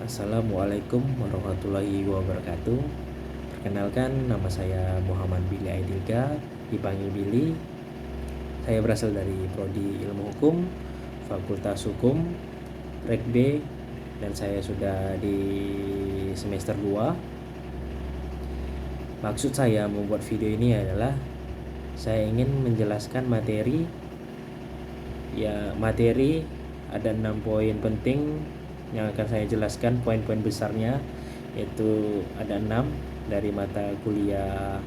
Assalamualaikum warahmatullahi wabarakatuh. Perkenalkan, nama saya Muhammad Billy Aidilga, dipanggil Billy. Saya berasal dari Prodi Ilmu Hukum, Fakultas Hukum, Rek B, dan saya sudah di semester 2. Maksud saya membuat video ini adalah saya ingin menjelaskan materi. Materi ada 6 poin penting yang akan saya jelaskan poin-poin besarnya, yaitu ada 6 dari mata kuliah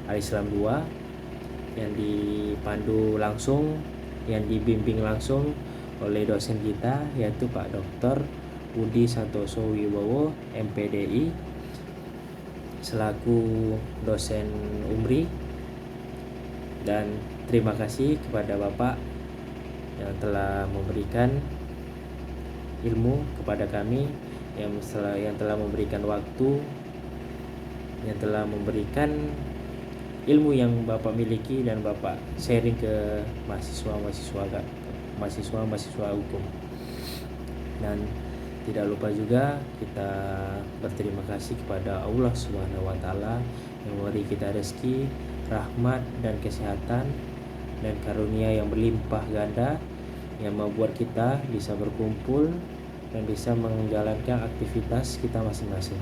Al-Islam 2 yang dipandu langsung, yang dibimbing langsung oleh dosen kita, yaitu Pak Dr. Budi Santoso Wibowo MPDI selaku dosen Umri. Dan terima kasih kepada Bapak yang telah memberikan ilmu kepada kami, yang telah memberikan waktu, yang telah memberikan ilmu yang Bapak miliki dan Bapak sharing ke mahasiswa hukum. Dan tidak lupa juga kita berterima kasih kepada Allah Subhanahu wa taala yang memberi kita rezeki, rahmat dan kesehatan dan karunia yang berlimpah ganda, yang membuat kita bisa berkumpul dan bisa menjalankan aktivitas kita masing-masing.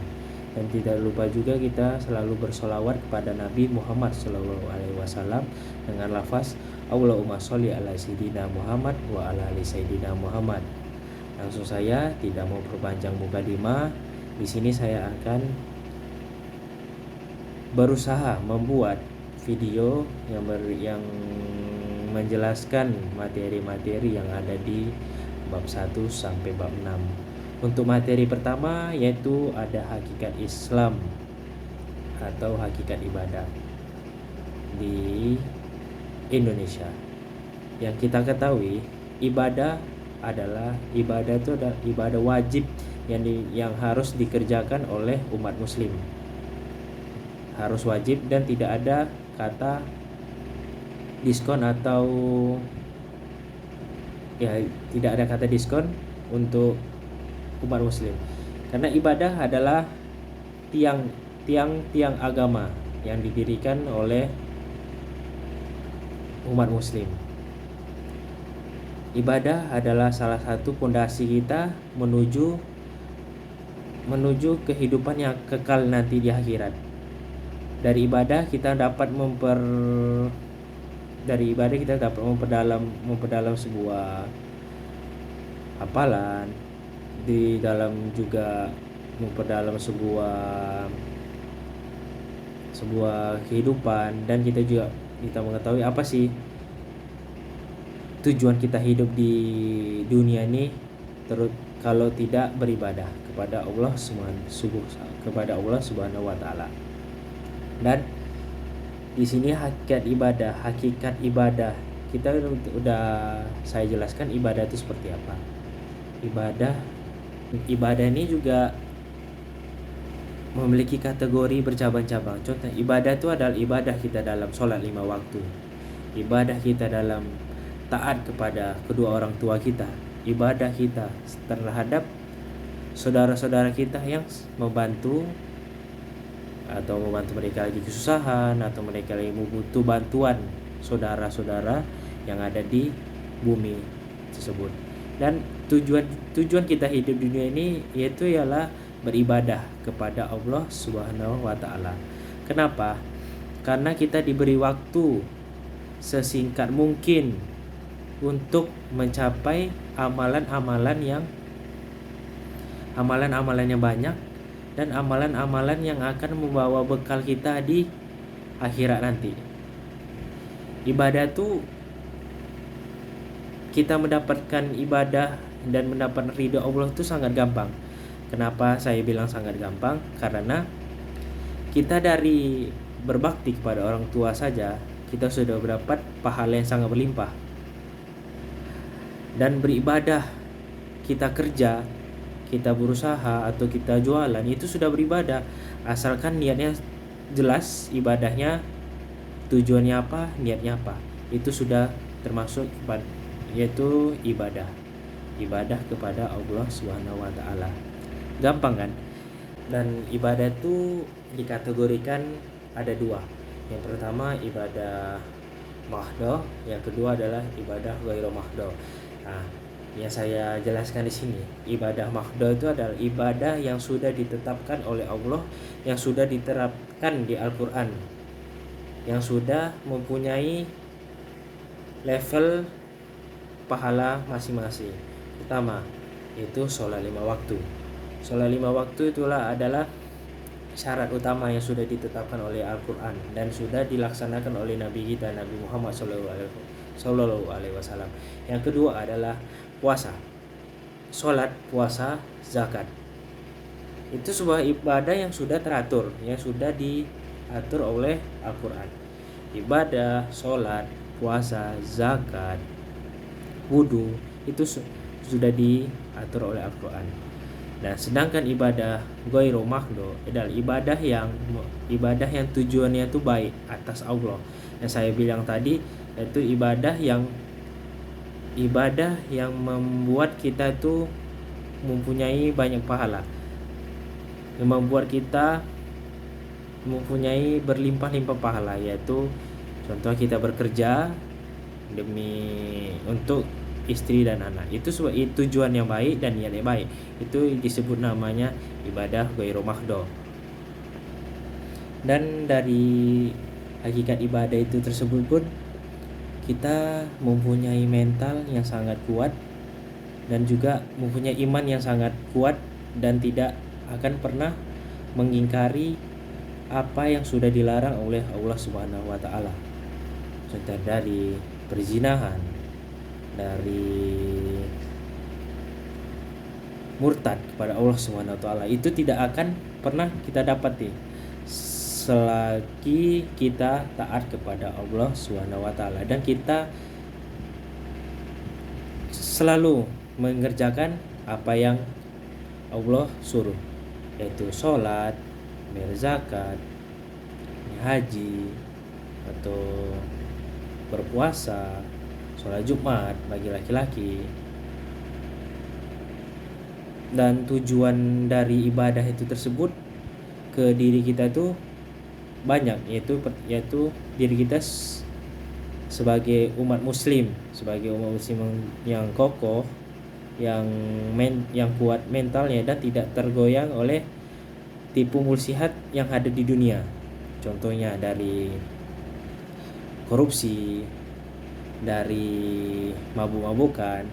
Dan tidak lupa juga kita selalu bersolawat kepada Nabi Muhammad SAW dengan lafaz Allahumma sholli ala sayyidina Muhammad wa ala ali sayyidina Muhammad. Langsung saya tidak mau perpanjang mukadimah. Di sini saya akan berusaha membuat video yang menjelaskan materi-materi yang ada di bab 1 sampai bab 6. Untuk materi pertama yaitu ada hakikat Islam atau hakikat ibadah di Indonesia. Yang kita ketahui, ibadah itu adalah ibadah wajib yang harus dikerjakan oleh umat muslim. Harus wajib dan tidak ada kata diskon atau tidak ada kata diskon untuk umat muslim, karena ibadah adalah tiang agama yang didirikan oleh umat muslim. Ibadah adalah salah satu pondasi kita menuju kehidupan yang kekal nanti di akhirat. Dari ibadah kita dapat memperdalam sebuah hafalan, di dalam juga memperdalam sebuah kehidupan, dan kita mengetahui apa sih tujuan kita hidup di dunia ini kalau tidak beribadah kepada Allah Subhanahu wa taala. Dan di sini hakikat ibadah kita udah saya jelaskan ibadah itu seperti apa. Ibadah ini juga memiliki kategori bercabang-cabang. Contoh, ibadah itu adalah ibadah kita dalam sholat 5 waktu, ibadah kita dalam taat kepada kedua orang tua kita, ibadah kita terhadap saudara-saudara kita yang membantu mereka lagi kesusahan, atau mereka lagi membutuh bantuan saudara-saudara yang ada di bumi tersebut. Dan tujuan kita hidup di dunia ini yaitu ialah beribadah kepada Allah Subhanahu wa taala. Kenapa? Karena kita diberi waktu sesingkat mungkin untuk mencapai amalan-amalan yang banyak dan amalan-amalan yang akan membawa bekal kita di akhirat nanti. Ibadah itu kita mendapatkan ibadah dan mendapat ridha Allah itu sangat gampang. Kenapa saya bilang sangat gampang? Karena kita dari berbakti kepada orang tua saja kita sudah mendapat pahala yang sangat berlimpah. Dan beribadah, kita kerja, kita berusaha atau kita jualan, itu sudah beribadah, asalkan niatnya jelas, ibadahnya tujuannya apa, niatnya apa, itu sudah termasuk yaitu ibadah kepada Allah Subhanahu wa taala. gampang kan? Dan ibadah itu dikategorikan ada dua. Yang pertama ibadah mahdoh, yang kedua adalah ibadah ghairu mahdoh. Nah, yang saya jelaskan di sini, ibadah mahdoh itu adalah ibadah yang sudah ditetapkan oleh Allah, yang sudah diterapkan di Al-Qur'an, yang sudah mempunyai level pahala masing-masing. Pertama, itu sholat 5 waktu. Sholat 5 waktu itulah adalah syarat utama yang sudah ditetapkan oleh Al-Quran dan sudah dilaksanakan oleh Nabi kita, Nabi Muhammad SAW. Yang kedua adalah puasa, sholat, puasa, zakat. Itu sebuah ibadah yang sudah teratur, yang sudah diatur oleh Al-Quran. Ibadah, sholat, puasa, zakat, wudhu itu sudah diatur oleh Al-Quran. Dan sedangkan ibadah ghairu mahdoh adalah ibadah yang tujuannya itu baik atas Allah. Yang saya bilang tadi itu ibadah yang membuat kita itu mempunyai banyak pahala, yang membuat kita mempunyai berlimpah-limpah pahala, yaitu contoh kita bekerja untuk istri dan anak. Itu tujuan yang baik dan niat yang baik. Itu disebut namanya ibadah ghairu mahdoh. Dan dari hakikat ibadah itu tersebut pun kita mempunyai mental yang sangat kuat dan juga mempunyai iman yang sangat kuat dan tidak akan pernah mengingkari apa yang sudah dilarang oleh Allah Subhanahu wa taala. Contoh dari perzinahan, dari murtad kepada Allah Subhanahu wa taala, itu tidak akan pernah kita dapati selagi kita taat kepada Allah Subhanahu wa taala dan kita selalu mengerjakan apa yang Allah suruh, yaitu sholat, berzakat, haji, atau berpuasa, sholat Jumat bagi laki-laki. Dan tujuan dari ibadah itu tersebut ke diri kita itu banyak, yaitu diri kita sebagai umat muslim yang kokoh, yang kuat mentalnya dan tidak tergoyang oleh tipu muslihat yang ada di dunia. Contohnya dari korupsi, dari mabuk-mabukan.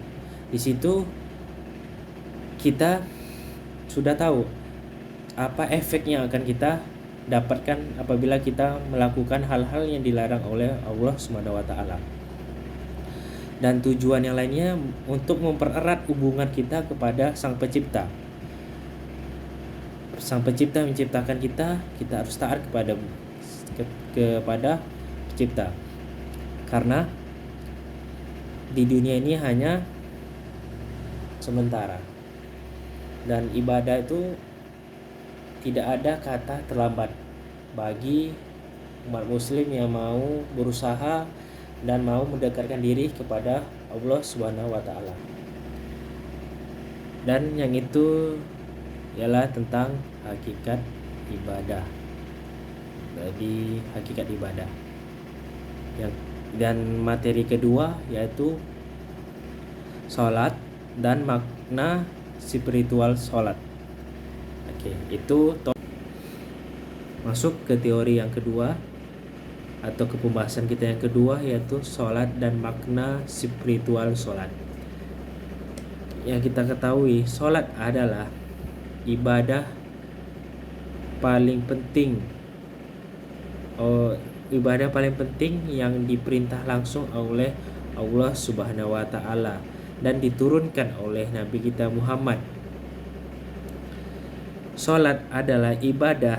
Di situ kita sudah tahu apa efek yang akan kita dapatkan apabila kita melakukan hal-hal yang dilarang oleh Allah Subhanahu wa taala. Dan tujuan yang lainnya untuk mempererat hubungan kita kepada Sang Pencipta. Sang Pencipta menciptakan kita harus taat kepada Pencipta. Karena di dunia ini hanya sementara. Dan ibadah itu tidak ada kata terlambat bagi umat muslim yang mau berusaha dan mau mendekatkan diri kepada Allah Subhanahu wa taala. Dan yang itu ialah tentang hakikat ibadah. Jadi hakikat ibadah. Dan materi kedua yaitu sholat dan makna spiritual sholat. Oke, itu masuk ke teori yang kedua atau ke pembahasan kita yang kedua, yaitu sholat dan makna spiritual sholat. Yang kita ketahui, sholat adalah ibadah paling penting, ibadah paling penting yang diperintah langsung oleh Allah Subhanahu wa taala dan diturunkan oleh Nabi kita Muhammad. Sholat adalah ibadah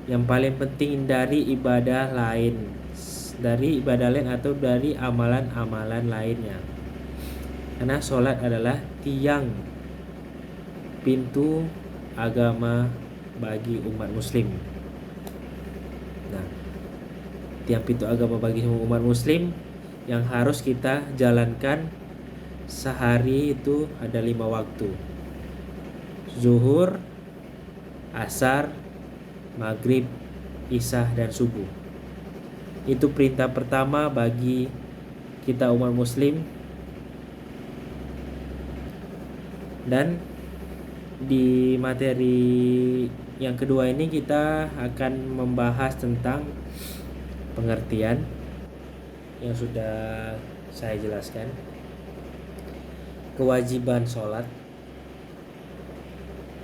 yang paling penting dari ibadah lain atau dari amalan-amalan lainnya. Karena sholat adalah tiang pintu agama bagi umat muslim. Nah, tiang pintu agama bagi umat muslim yang harus kita jalankan sehari itu ada 5 waktu. zuhur, asar, maghrib, isya, dan subuh. Itu perintah pertama bagi kita umat muslim. Dan di materi yang kedua ini kita akan membahas tentang pengertian yang sudah saya jelaskan. Kewajiban sholat,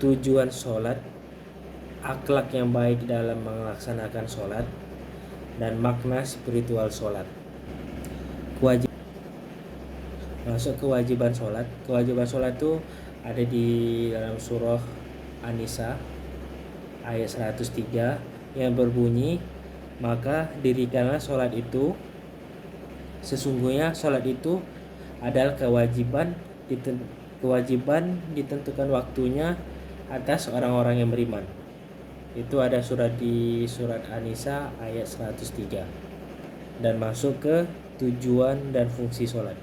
tujuan sholat, akhlak yang baik dalam melaksanakan sholat, dan makna spiritual sholat. Masuk kewajiban sholat. Kewajiban sholat itu ada di dalam surah An-Nisa ayat 103 yang berbunyi, maka dirikanlah sholat itu, sesungguhnya sholat itu adalah kewajiban ditentukan waktunya atas orang-orang yang beriman. Itu ada di surat An-Nisa ayat 103. Dan masuk ke tujuan dan fungsi sholat.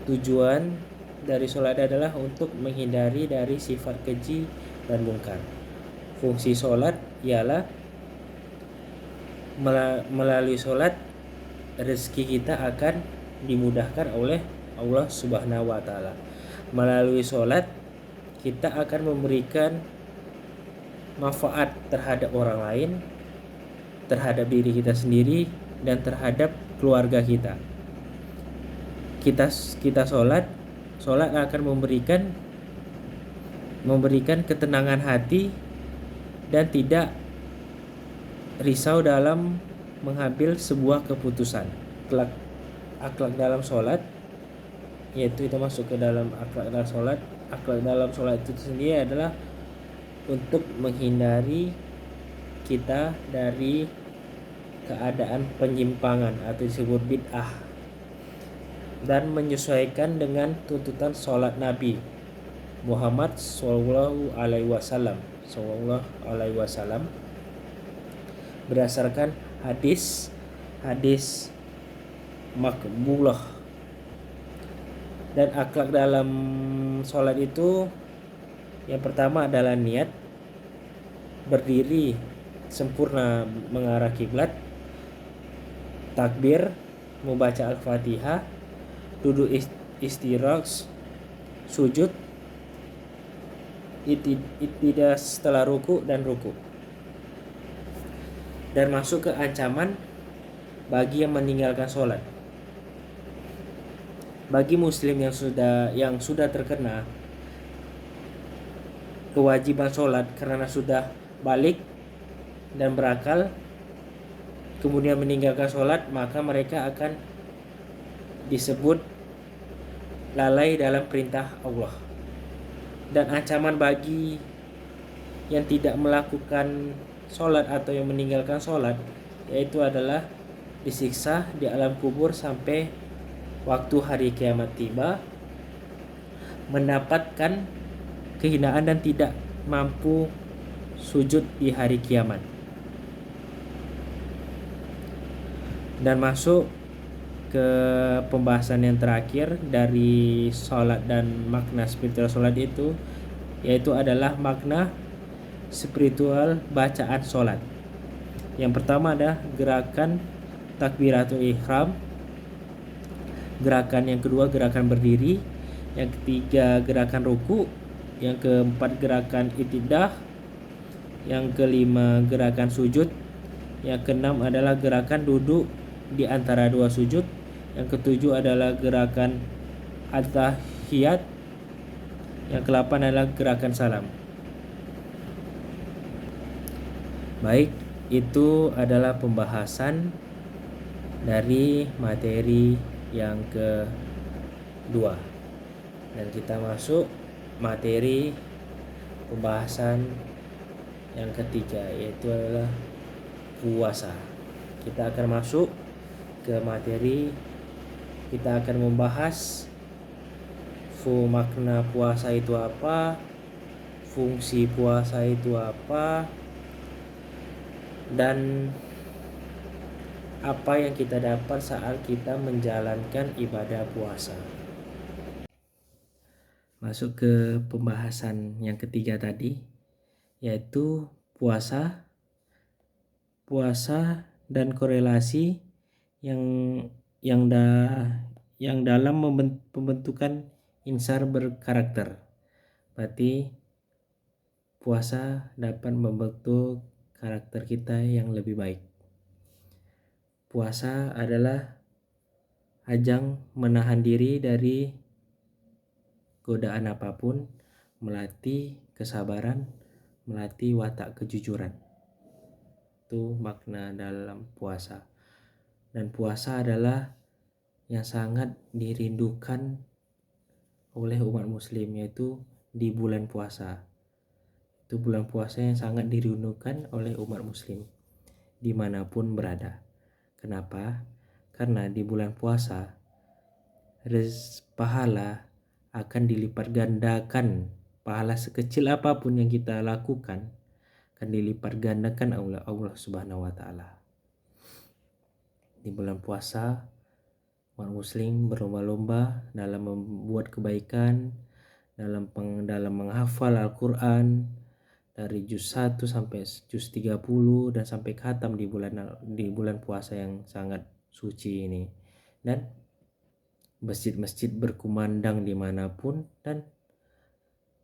Tujuan dari sholat adalah untuk menghindari dari sifat keji dan mungkar. Fungsi sholat ialah melalui sholat rezeki kita akan dimudahkan oleh Allah Subhanahu wa Ta'ala. Melalui sholat kita akan memberikan manfaat terhadap orang lain, terhadap diri kita sendiri, dan terhadap keluarga kita. Kita sholat akan memberikan ketenangan hati dan tidak risau dalam mengambil sebuah keputusan. Akhlak dalam sholat, yaitu itu masuk ke dalam akhlak dalam sholat. Akhlak dalam sholat itu sendiri adalah untuk menghindari kita dari keadaan penyimpangan atau disebut bid'ah, dan menyesuaikan dengan tuntutan sholat Nabi Muhammad Sallallahu Alaihi Wasallam berdasarkan hadis makbulah. Dan akhlak dalam sholat itu yang pertama adalah niat, berdiri sempurna mengarah kiblat, takbir, membaca Al-Fatihah, duduk istirahat, sujud, tidak setelah ruku dan ruku. Dan masuk ke ancaman bagi yang meninggalkan sholat. Bagi muslim yang sudah terkena kewajiban sholat karena sudah balik dan berakal, kemudian meninggalkan sholat, maka mereka akan disebut lalai dalam perintah Allah. Dan ancaman bagi yang tidak melakukan sholat atau yang meninggalkan sholat, yaitu adalah disiksa di alam kubur sampai waktu hari kiamat tiba, mendapatkan kehinaan dan tidak mampu sujud di hari kiamat. Dan masuk ke pembahasan yang terakhir dari sholat dan makna spiritual sholat itu, yaitu adalah makna spiritual bacaan sholat. Yang pertama ada gerakan takbiratul ihram, gerakan yang kedua gerakan berdiri, yang ketiga gerakan ruku, yang keempat gerakan i'tidah, yang kelima gerakan sujud, yang keenam adalah gerakan duduk di antara dua sujud, yang ketujuh adalah gerakan at-tahiyat, yang ke-8 adalah gerakan salam. Baik, itu adalah pembahasan dari materi yang kedua. Dan kita masuk materi pembahasan yang ketiga, yaitu adalah puasa. Kita akan masuk ke materi, kita akan membahas makna puasa itu apa, fungsi puasa itu apa, dan apa yang kita dapat saat kita menjalankan ibadah puasa. Masuk ke pembahasan yang ketiga tadi, yaitu puasa dan korelasi yang yang da yang dalam pembentukan insar berkarakter. Berarti puasa dapat membentuk karakter kita yang lebih baik. Puasa adalah ajang menahan diri dari godaan apapun, melatih kesabaran, melatih watak kejujuran. Itu makna dalam puasa. Dan puasa adalah yang sangat dirindukan oleh umat muslim, yaitu di bulan puasa. Itu bulan puasa yang sangat dirindukan oleh umat muslim dimanapun berada. Kenapa? Karena di bulan puasa pahala akan dilipat gandakan. Pahala sekecil apapun yang kita lakukan akan dilipat gandakan oleh Allah Subhanahu wa taala. Di bulan puasa umat muslim berlomba-lomba dalam membuat kebaikan, dalam menghafal Al-Qur'an dari juz 1 sampai juz 30 dan sampai khatam di bulan puasa yang sangat suci ini. Dan masjid-masjid berkumandang dimanapun, dan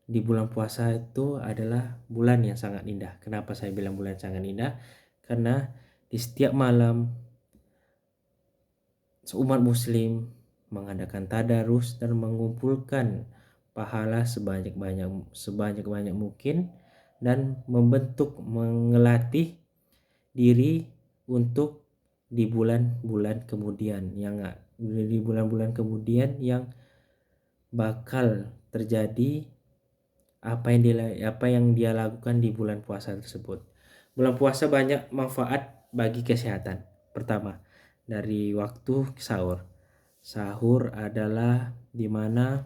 di bulan puasa itu adalah bulan yang sangat indah. Kenapa saya bilang bulan sangat indah? Karena di setiap malam umat muslim mengadakan tadarus dan mengumpulkan pahala sebanyak mungkin dan mengelatih diri untuk di bulan-bulan kemudian yang bakal terjadi apa yang dia lakukan di bulan puasa tersebut. Bulan puasa banyak manfaat bagi kesehatan. Pertama, dari waktu sahur. Sahur adalah dimana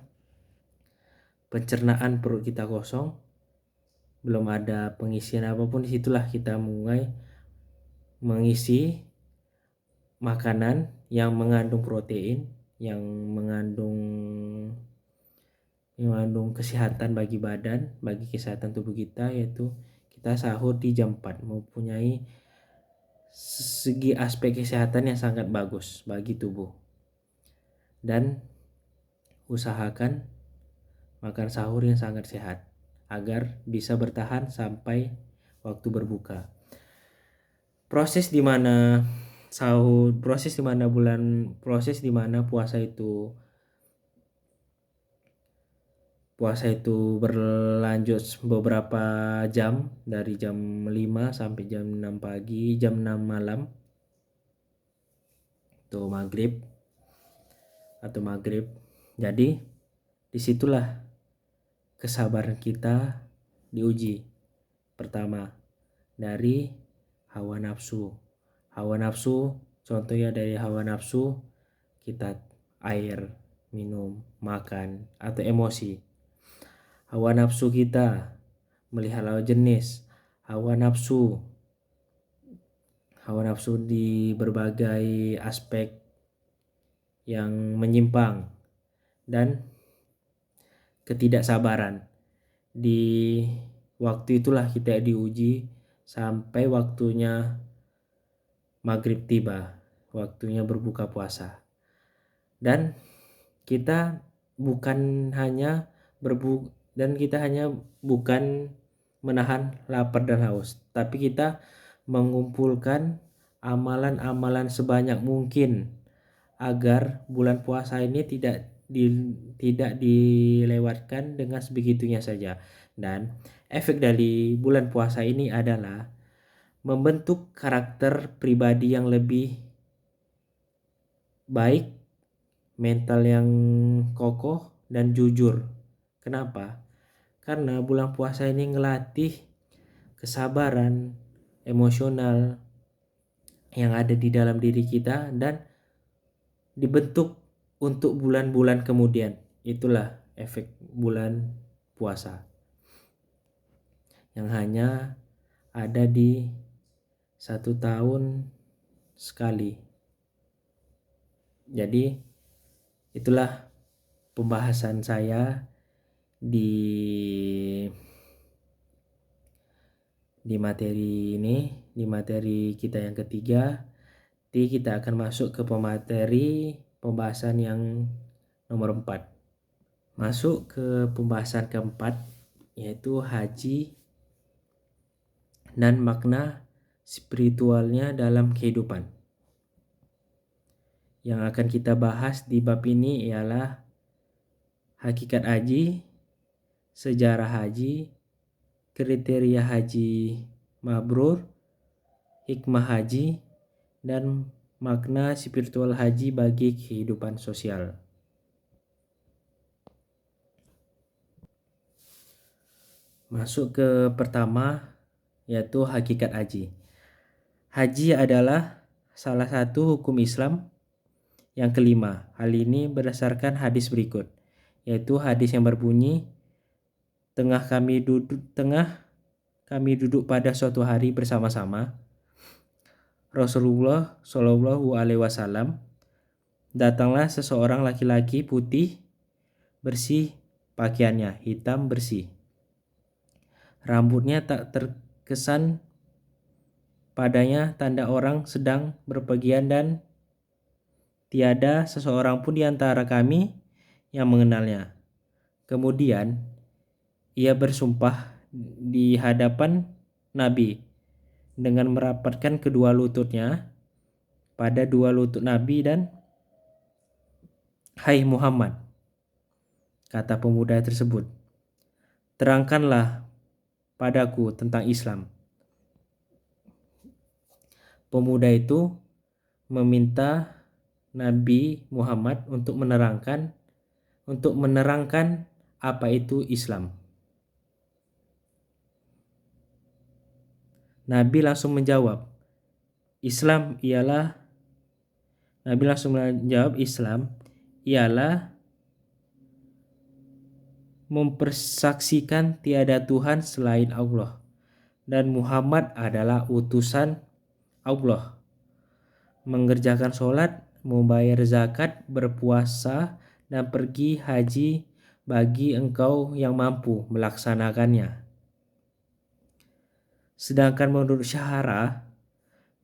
pencernaan perut kita kosong, belum ada pengisian apapun, disitulah kita mulai mengisi makanan yang mengandung protein, yang mengandung kesehatan bagi badan, bagi kesehatan tubuh kita, yaitu kita sahur di jam 4 mempunyai segi aspek kesehatan yang sangat bagus bagi tubuh. Dan usahakan makan sahur yang sangat sehat agar bisa bertahan sampai waktu berbuka. Proses di mana puasa itu berlanjut beberapa jam, dari jam 5 sampai jam 6 pagi, jam 6 malam itu maghrib. Jadi disitulah kesabaran kita diuji. Pertama, dari hawa nafsu. Contohnya dari hawa nafsu kita air, minum, makan, atau emosi. Hawa nafsu kita melihat lawan jenis, hawa nafsu di berbagai aspek yang menyimpang, dan ketidaksabaran. Di waktu itulah kita diuji sampai waktunya maghrib tiba, waktunya berbuka puasa. Dan kita bukan menahan lapar dan haus, tapi kita mengumpulkan amalan-amalan sebanyak mungkin agar bulan puasa ini tidak dilewatkan dengan sebegitunya saja. Dan efek dari bulan puasa ini adalah membentuk karakter pribadi yang lebih baik, mental yang kokoh dan jujur. Kenapa? Karena bulan puasa ini ngelatih kesabaran emosional yang ada di dalam diri kita dan dibentuk untuk bulan-bulan kemudian. Itulah efek bulan puasa yang hanya ada di 1 tahun sekali. Jadi itulah pembahasan saya di materi ini, di materi kita yang ketiga. Jadi kita akan masuk ke pemateri pembahasan yang nomor 4. Masuk ke pembahasan keempat, yaitu haji dan makna spiritualnya dalam kehidupan. Yang akan kita bahas di bab ini ialah hakikat haji, sejarah haji, kriteria haji mabrur, hikmah haji, dan makna spiritual haji bagi kehidupan sosial. Masuk ke pertama, yaitu hakikat haji. Haji adalah salah satu hukum Islam yang kelima. Hal ini berdasarkan hadis berikut, yaitu hadis yang berbunyi, tengah kami duduk pada suatu hari bersama-sama. Rasulullah Shallallahu Alaihi Wasallam, datanglah seseorang laki-laki putih bersih pakaiannya, hitam bersih. Rambutnya tak terkesan padanya tanda orang sedang berpergian dan tiada seseorang pun di antara kami yang mengenalnya. Kemudian ia bersumpah di hadapan Nabi dengan merapatkan kedua lututnya pada dua lutut Nabi dan, "Hai Muhammad," kata pemuda tersebut, "terangkanlah padaku tentang Islam." Pemuda itu meminta Nabi Muhammad untuk menerangkan apa itu Islam. Nabi langsung menjawab, Islam ialah mempersaksikan tiada Tuhan selain Allah dan Muhammad adalah utusan Allah, mengerjakan sholat, membayar zakat, berpuasa, dan pergi haji bagi engkau yang mampu melaksanakannya. Sedangkan menurut syarah,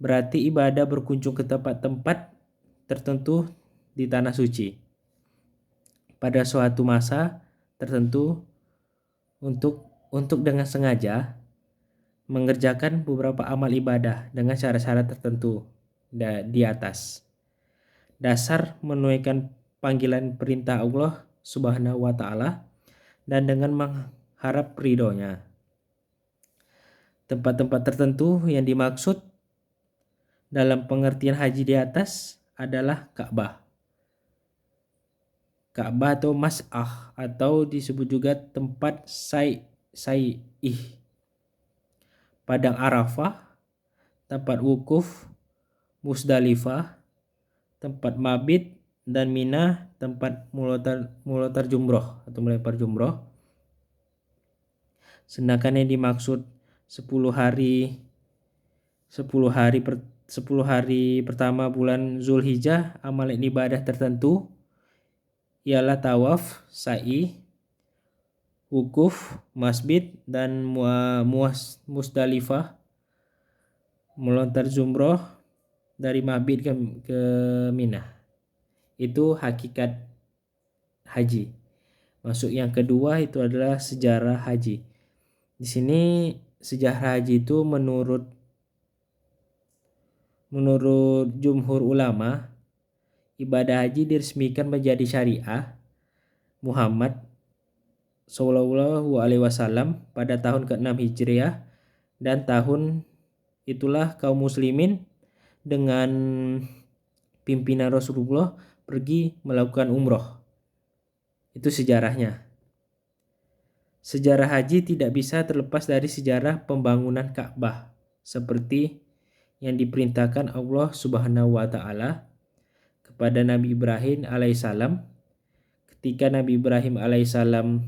berarti ibadah berkunjung ke tempat-tempat tertentu di tanah suci pada suatu masa tertentu untuk dengan sengaja mengerjakan beberapa amal ibadah dengan syarat-syarat tertentu di atas. Dasar menunaikan panggilan perintah Allah Subhanahu wa Ta'ala dan dengan mengharap ridhonya. Tempat-tempat tertentu yang dimaksud dalam pengertian haji di atas adalah Ka'bah. Ka'bah atau Mas'ah atau disebut juga tempat Sai'ih, Padang Arafah, tempat wukuf Musdalifah, tempat mabit, dan Mina, tempat mulotar jumroh atau melempar jumroh. Sedangkan yang dimaksud 10 hari pertama bulan Zulhijjah, amalan ibadah tertentu ialah tawaf, sa'i, wukuf, masbid, dan Musdalifah, melontar jumroh dari mabit ke Mina. Itu hakikat haji. Masuk yang kedua itu adalah sejarah haji. Di sini sejarah haji itu menurut jumhur ulama, ibadah haji diresmikan menjadi syariah Muhammad Shallallahu Alaihi Wasallam pada tahun ke-6 Hijriah, dan tahun itulah kaum muslimin dengan pimpinan Rasulullah pergi melakukan umroh. Itu sejarahnya. Sejarah haji tidak bisa terlepas dari sejarah pembangunan Ka'bah seperti yang diperintahkan Allah Subhanahu wa Ta'ala kepada Nabi Ibrahim alaihissalam. Ketika Nabi Ibrahim alaihissalam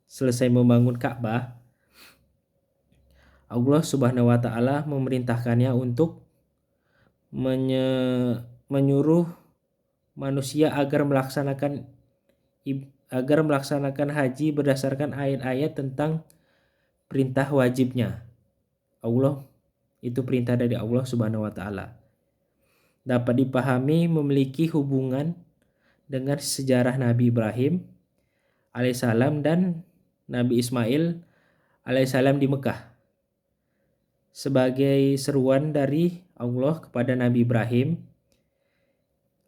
selesai membangun Ka'bah, Allah Subhanahu wa Ta'ala memerintahkannya untuk menyuruh manusia agar melaksanakan agar melaksanakan haji berdasarkan ayat-ayat tentang perintah wajibnya. Allah itu perintah dari Allah Subhanahu wa taala. Dapat dipahami memiliki hubungan dengan sejarah Nabi Ibrahim alaihissalam dan Nabi Ismail alaihissalam di Mekah. Sebagai seruan dari Allah kepada Nabi Ibrahim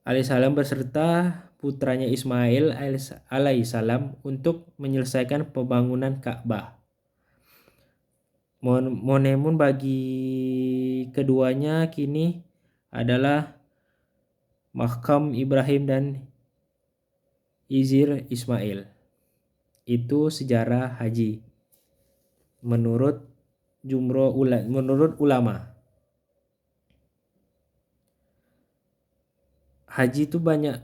alaihissalam beserta putranya Ismail alaihissalam untuk menyelesaikan pembangunan Ka'bah. Monemun bagi keduanya kini adalah Makam Ibrahim dan Izir Ismail. Itu sejarah haji menurut ulama. Haji itu banyak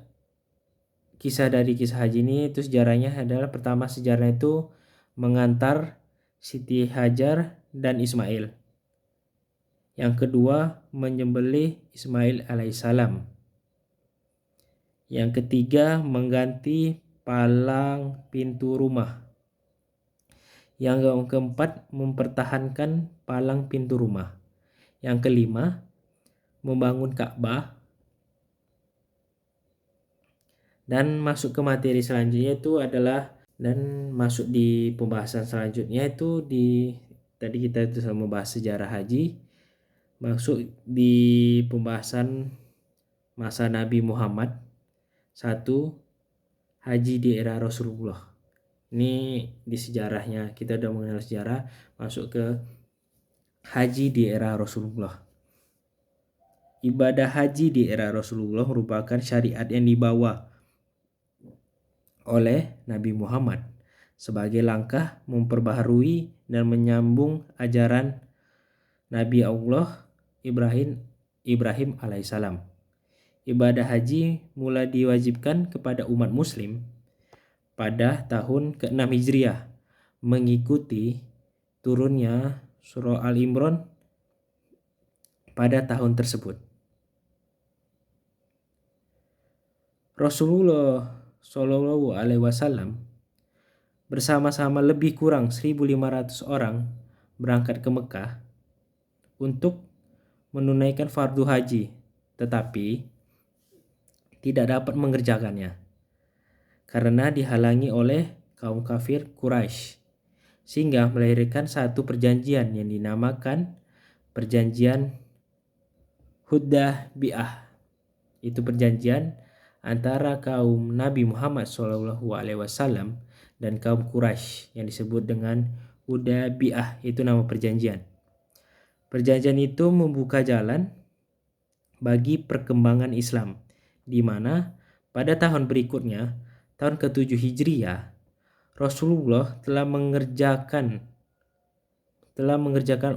kisah dari kisah haji ini. Itu sejarahnya adalah pertama sejarahnya itu mengantar Siti Hajar dan Ismail. Yang kedua menyembelih Ismail alaihissalam. Yang ketiga mengganti palang pintu rumah. Yang keempat mempertahankan palang pintu rumah. Yang kelima membangun Ka'bah. Dan masuk ke materi selanjutnya itu adalah, dan masuk di pembahasan selanjutnya itu tadi kita itu sama membahas sejarah haji, masuk di pembahasan masa Nabi Muhammad. 1. Haji di era Rasulullah. Ini di sejarahnya kita udah mengenal sejarah, masuk ke haji di era Rasulullah. Ibadah haji di era Rasulullah merupakan syariat yang dibawa oleh Nabi Muhammad sebagai langkah memperbaharui dan menyambung ajaran Nabi Allah Ibrahim alaihissalam. Ibadah haji mulai diwajibkan kepada umat muslim pada tahun ke-6 Hijriah mengikuti turunnya surah Al-Imran pada tahun tersebut. Rasulullah Shallallahu alaihi wasallam bersama-sama lebih kurang 1.500 orang berangkat ke Mekah untuk menunaikan fardu haji, tetapi tidak dapat mengerjakannya karena dihalangi oleh kaum kafir Quraisy, sehingga melahirkan satu perjanjian yang dinamakan Perjanjian Hudzaybiyah. Itu perjanjian antara kaum Nabi Muhammad SAW dan kaum Quraisy yang disebut dengan Hudzaybiyah, itu nama perjanjian. Perjanjian itu membuka jalan bagi perkembangan Islam, di mana pada tahun berikutnya, tahun ke-7 Hijriah, Rasulullah telah mengerjakan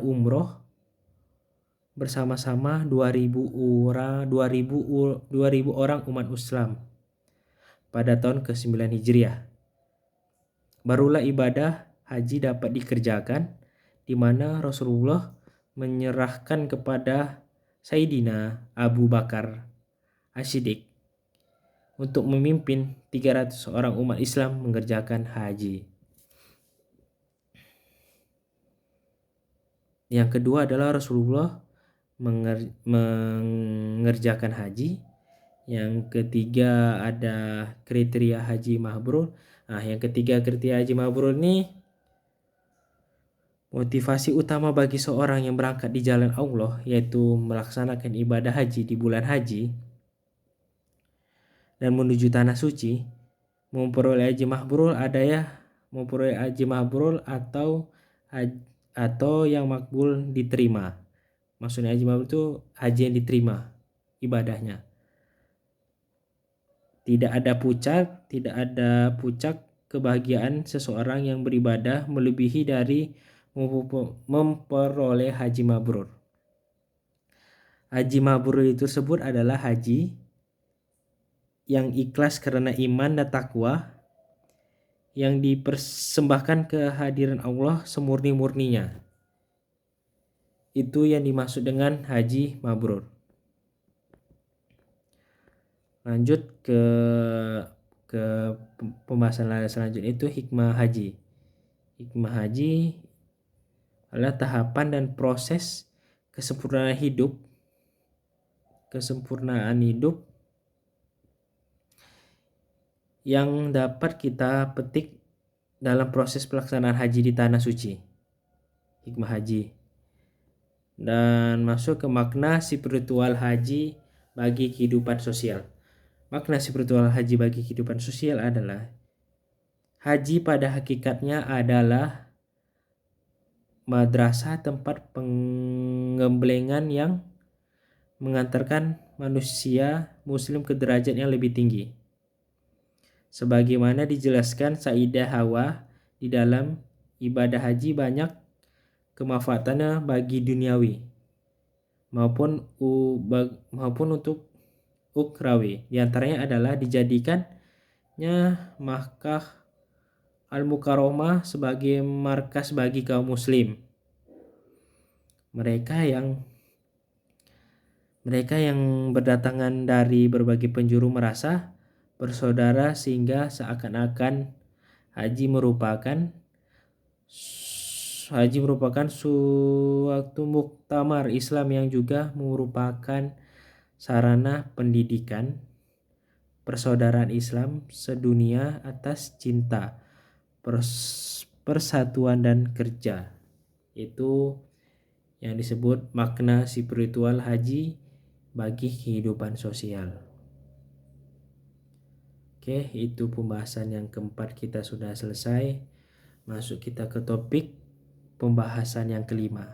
umroh bersama-sama 2.000 orang umat Islam pada tahun ke-9 Hijriah. Barulah ibadah haji dapat dikerjakan, di mana Rasulullah menyerahkan kepada Sayyidina Abu Bakar As-Siddiq untuk memimpin 300 orang umat Islam mengerjakan haji. Yang kedua adalah Rasulullah mengerjakan haji. Yang ketiga ada kriteria haji mabrur. Yang ketiga kriteria haji mabrur ini motivasi utama bagi seorang yang berangkat di jalan Allah, yaitu melaksanakan ibadah haji di bulan haji dan menuju tanah suci. Memperoleh haji mabrur memperoleh haji mabrur atau yang makbul diterima. Maksudnya haji mabrur itu haji yang diterima ibadahnya. Tidak ada puncak kebahagiaan seseorang yang beribadah melebihi dari memperoleh haji mabrur. Haji mabrur itu tersebut adalah haji yang ikhlas karena iman dan takwa, yang dipersembahkan kehadiran Allah semurni-murninya. Itu yang dimaksud dengan haji mabrur. Lanjut ke ke pembahasan selanjutnya, itu hikmah haji. Hikmah haji adalah tahapan dan proses kesempurnaan hidup yang dapat kita petik dalam proses pelaksanaan haji di tanah suci. Hikmah haji. Dan masuk ke makna spiritual haji bagi kehidupan sosial. Makna spiritual haji bagi kehidupan sosial adalah haji pada hakikatnya adalah madrasah, tempat pengembelengan yang mengantarkan manusia muslim ke derajat yang lebih tinggi. Sebagaimana dijelaskan Sayyidah Hawa, di dalam ibadah haji banyak kemanfaatannya bagi duniawi maupun untuk ukhrawi. Di antaranya adalah dijadikannya Makkah Al-Mukarramah sebagai markas bagi kaum muslim. Mereka yang berdatangan dari berbagai penjuru merasa bersaudara, sehingga seakan-akan haji merupakan suatu muktamar Islam yang juga merupakan sarana pendidikan persaudaraan Islam sedunia atas cinta, persatuan dan kerja. Itu yang disebut makna spiritual haji bagi kehidupan sosial. Oke, itu pembahasan yang keempat kita sudah selesai. Masuk kita ke topik pembahasan yang kelima.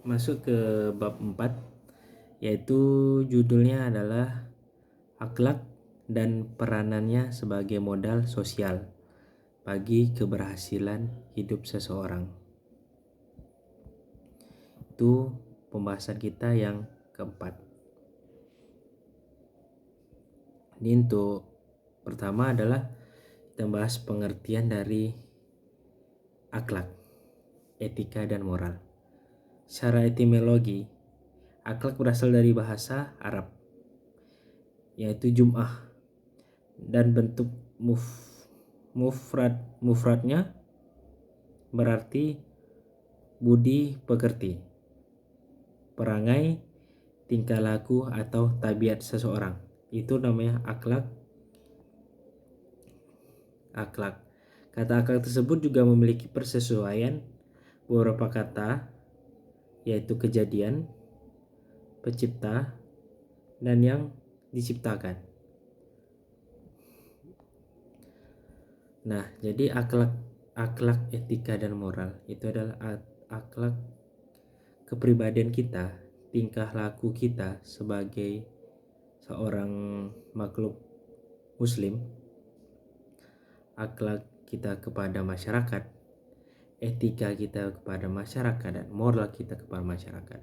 Masuk ke bab 4, yaitu judulnya adalah akhlak dan peranannya sebagai modal sosial bagi keberhasilan hidup seseorang. Itu pembahasan kita yang keempat. Ini untuk pertama adalah kita bahas pengertian dari akhlak, etika dan moral. Secara etimologi, akhlak berasal dari bahasa Arab, yaitu jum'ah, dan bentuk mufradnya berarti budi pekerti, perangai, tingkah laku atau tabiat seseorang. Itu namanya akhlak. Kata akhlak tersebut juga memiliki persesuaian beberapa kata, yaitu kejadian, pencipta, dan yang diciptakan. Nah, jadi akhlak, etika dan moral itu adalah akhlak kepribadian kita, tingkah laku kita sebagai seorang makhluk muslim, akhlak kita kepada masyarakat, etika kita kepada masyarakat, dan moral kita kepada masyarakat.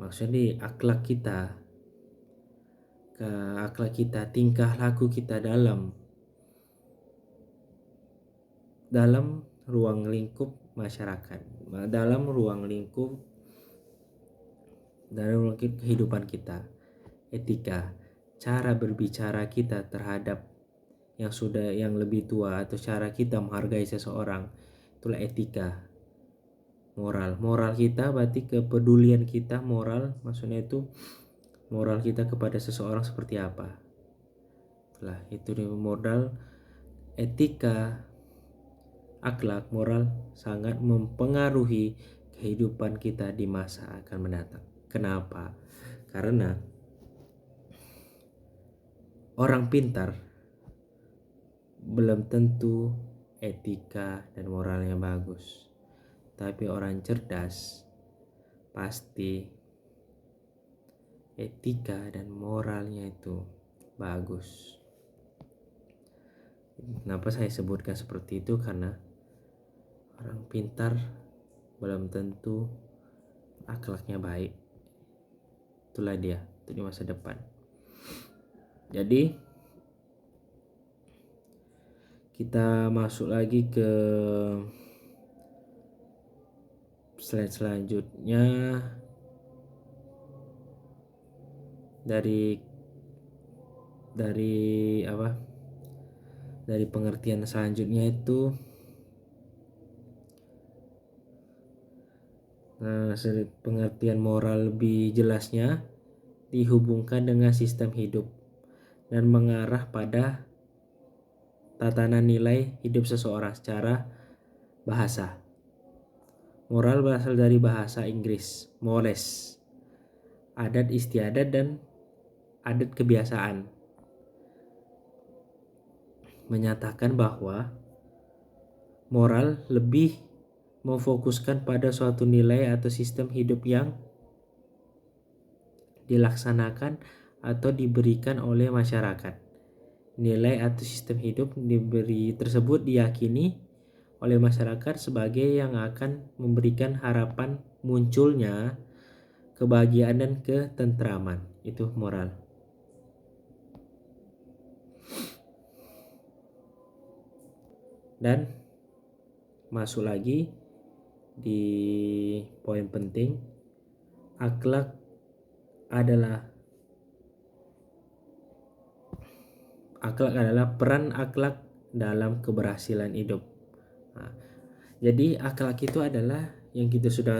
Maksudnya akhlak kita, tingkah laku kita dalam ruang lingkup masyarakat, dalam ruang lingkup kehidupan kita. Etika, cara berbicara kita terhadap yang lebih tua, atau cara kita menghargai seseorang, itulah etika. Moral kita berarti kepedulian kita. Moral maksudnya itu moral kita kepada seseorang seperti apa. Itu modal. Etika, akhlak, moral sangat mempengaruhi kehidupan kita di masa akan mendatang. Kenapa? Karena orang pintar belum tentu etika dan moralnya bagus, tapi orang cerdas pasti etika dan moralnya itu bagus. Kenapa saya sebutkan seperti itu? Karena orang pintar belum tentu akhlaknya baik. Itulah dia, itu di masa depan. Jadi kita masuk lagi ke slide selanjutnya. dari dari pengertian selanjutnya itu pengertian moral lebih jelasnya dihubungkan dengan sistem hidup dan mengarah pada tatanan nilai hidup seseorang secara bahasa. Moral berasal dari bahasa Inggris, mores, adat istiadat dan adat kebiasaan. Menyatakan bahwa moral lebih memfokuskan pada suatu nilai atau sistem hidup yang dilaksanakan atau diberikan oleh masyarakat. Nilai atau sistem hidup tersebut diyakini oleh masyarakat sebagai yang akan memberikan harapan munculnya kebahagiaan dan ketentraman. Itu moral. Dan masuk lagi di poin penting, akhlak adalah peran akhlak dalam keberhasilan hidup. Nah, jadi akhlak itu adalah yang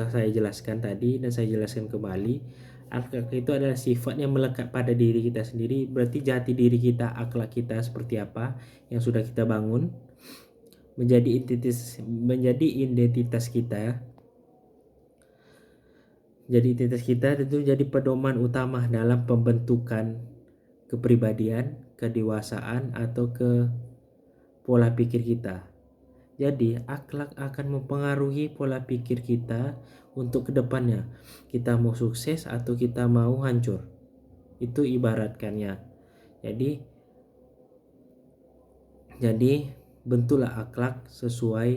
saya jelaskan tadi dan saya jelaskan kembali. Akhlak itu adalah sifat yang melekat pada diri kita sendiri. Berarti jati diri kita, akhlak kita seperti apa yang sudah kita bangun menjadi identitas kita. Jadi identitas kita itu jadi pedoman utama dalam pembentukan kepribadian, kedewasaan atau ke pola pikir kita. Jadi akhlak akan mempengaruhi pola pikir kita untuk kedepannya. Kita mau sukses atau kita mau hancur. Itu ibaratkannya. Jadi bentuklah akhlak sesuai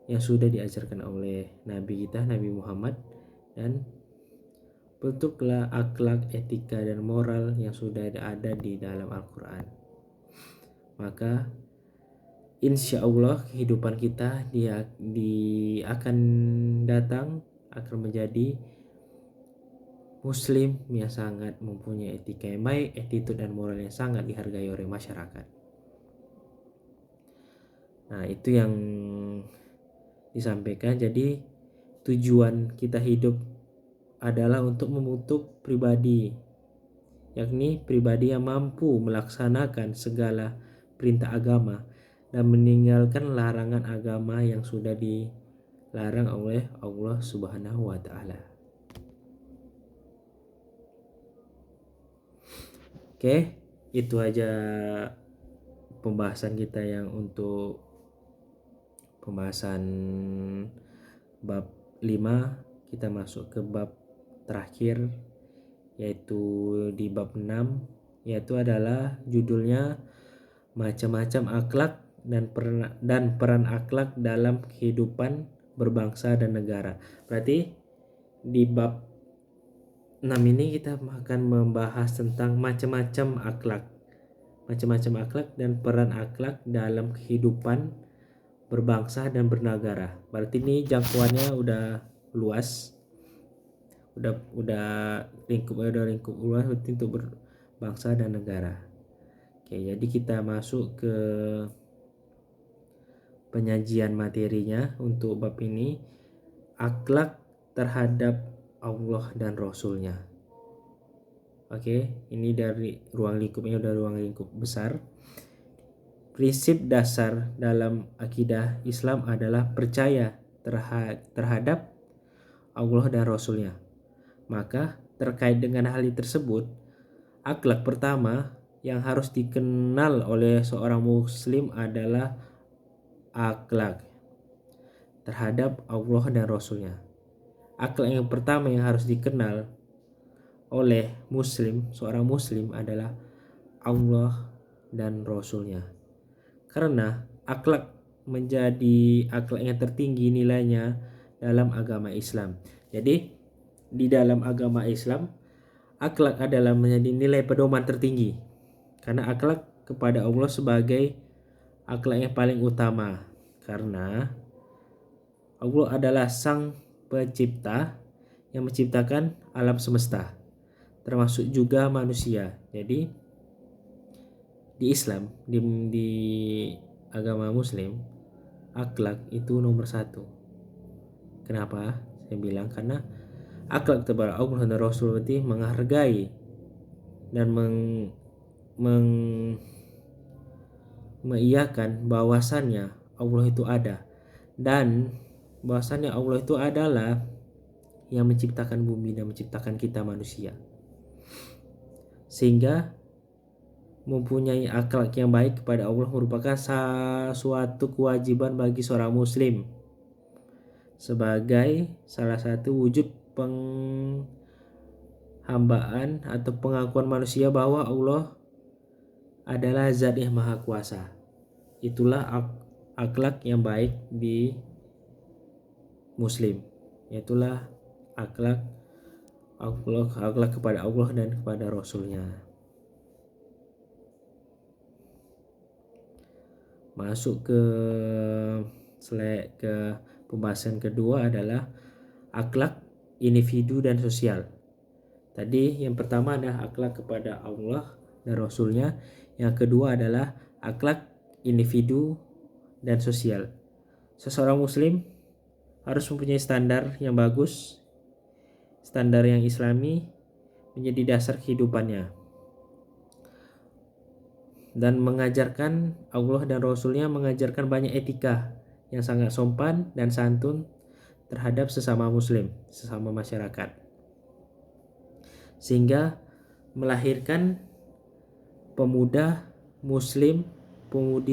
yang sudah diajarkan oleh Nabi kita, Nabi Muhammad, dan bentuklah akhlak, etika, dan moral yang sudah ada di dalam Al-Quran. Maka insya Allah kehidupan kita akan datang akan menjadi muslim yang sangat mempunyai etika yang baik, attitude dan moral yang sangat dihargai oleh masyarakat. Nah, itu yang disampaikan. Jadi tujuan kita hidup adalah untuk membentuk pribadi, yakni pribadi yang mampu melaksanakan segala perintah agama dan meninggalkan larangan agama yang sudah dilarang oleh Allah Subhanahu wa taala. Oke, itu aja pembahasan kita yang untuk pembahasan bab 5. Kita masuk ke bab terakhir, yaitu di bab 6, yaitu adalah judulnya macam-macam akhlak dan peran akhlak dalam kehidupan berbangsa dan negara. Berarti di bab 6 ini kita akan membahas tentang macam-macam akhlak dan peran akhlak dalam kehidupan berbangsa dan bernegara. Berarti ini jangkauannya udah luas, udah lingkup luas untuk berbangsa dan negara. Oke, jadi kita masuk ke penyajian materinya untuk bab ini, akhlak terhadap Allah dan Rasulnya. Oke, ini dari ruang lingkupnya udah ruang lingkup besar. Prinsip dasar dalam akidah Islam adalah percaya terhadap Allah dan Rasulnya. Maka terkait dengan hal tersebut, akhlak pertama yang harus dikenal oleh seorang muslim adalah akhlak terhadap Allah dan Rasulnya. Akhlak yang pertama yang harus dikenal oleh seorang muslim adalah Allah dan Rasulnya. Karena akhlak menjadi akhlak yang tertinggi nilainya dalam agama Islam. Jadi di dalam agama Islam, akhlak adalah menjadi nilai pedoman tertinggi. Karena akhlak kepada Allah sebagai akhlak yang paling utama. Karena Allah adalah sang pencipta yang menciptakan alam semesta. termasuk juga manusia. Jadi di Islam, di agama Muslim, akhlak itu nomor satu. Kenapa? Saya bilang karena akhlak kepada Allah dan Rasul berarti menghargai dan mengiyakan bahwasannya Allah itu ada, dan bahwasannya Allah itu adalah yang menciptakan bumi dan menciptakan kita manusia. Sehingga mempunyai akhlak yang baik kepada Allah merupakan suatu kewajiban bagi seorang muslim sebagai salah satu wujud penghambaan atau pengakuan manusia bahwa Allah adalah zat yang maha kuasa. Itulah akhlak yang baik di muslim, itulah akhlak kepada Allah dan kepada Rasulnya. Masuk ke pembahasan kedua adalah akhlak individu dan sosial. Tadi yang pertama adalah akhlak kepada Allah dan Rasulnya. Yang kedua adalah akhlak individu dan sosial. Seseorang muslim harus mempunyai standar yang bagus, standar yang islami menjadi dasar kehidupannya, dan mengajarkan Allah dan Rasulnya mengajarkan banyak etika yang sangat sopan dan santun terhadap sesama muslim, sesama masyarakat, sehingga melahirkan pemudi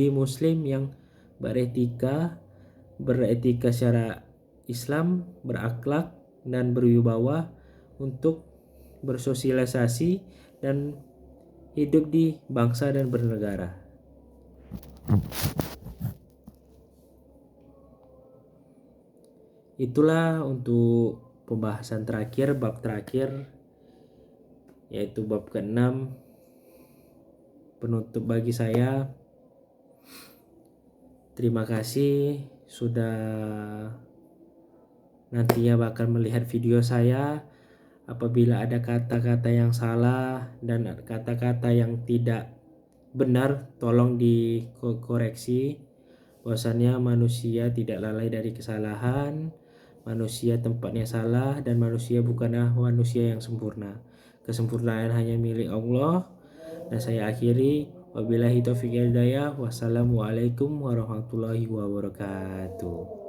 muslim yang beretika secara Islam, berakhlak dan berwibawa untuk bersosialisasi dan hidup di bangsa dan bernegara. Itulah untuk pembahasan terakhir, bab terakhir, yaitu bab ke-6, penutup bagi saya. Terima kasih sudah nantinya bakal melihat video saya. Apabila ada kata-kata yang salah dan kata-kata yang tidak benar, tolong dikoreksi. Bahwasannya manusia tidak lalai dari kesalahan, manusia tempatnya salah, dan manusia bukanlah manusia yang sempurna. Kesempurnaan hanya milik Allah. Dan saya akhiri, wabillahi taufiq wal hidayah. Wassalamualaikum warahmatullahi wabarakatuh.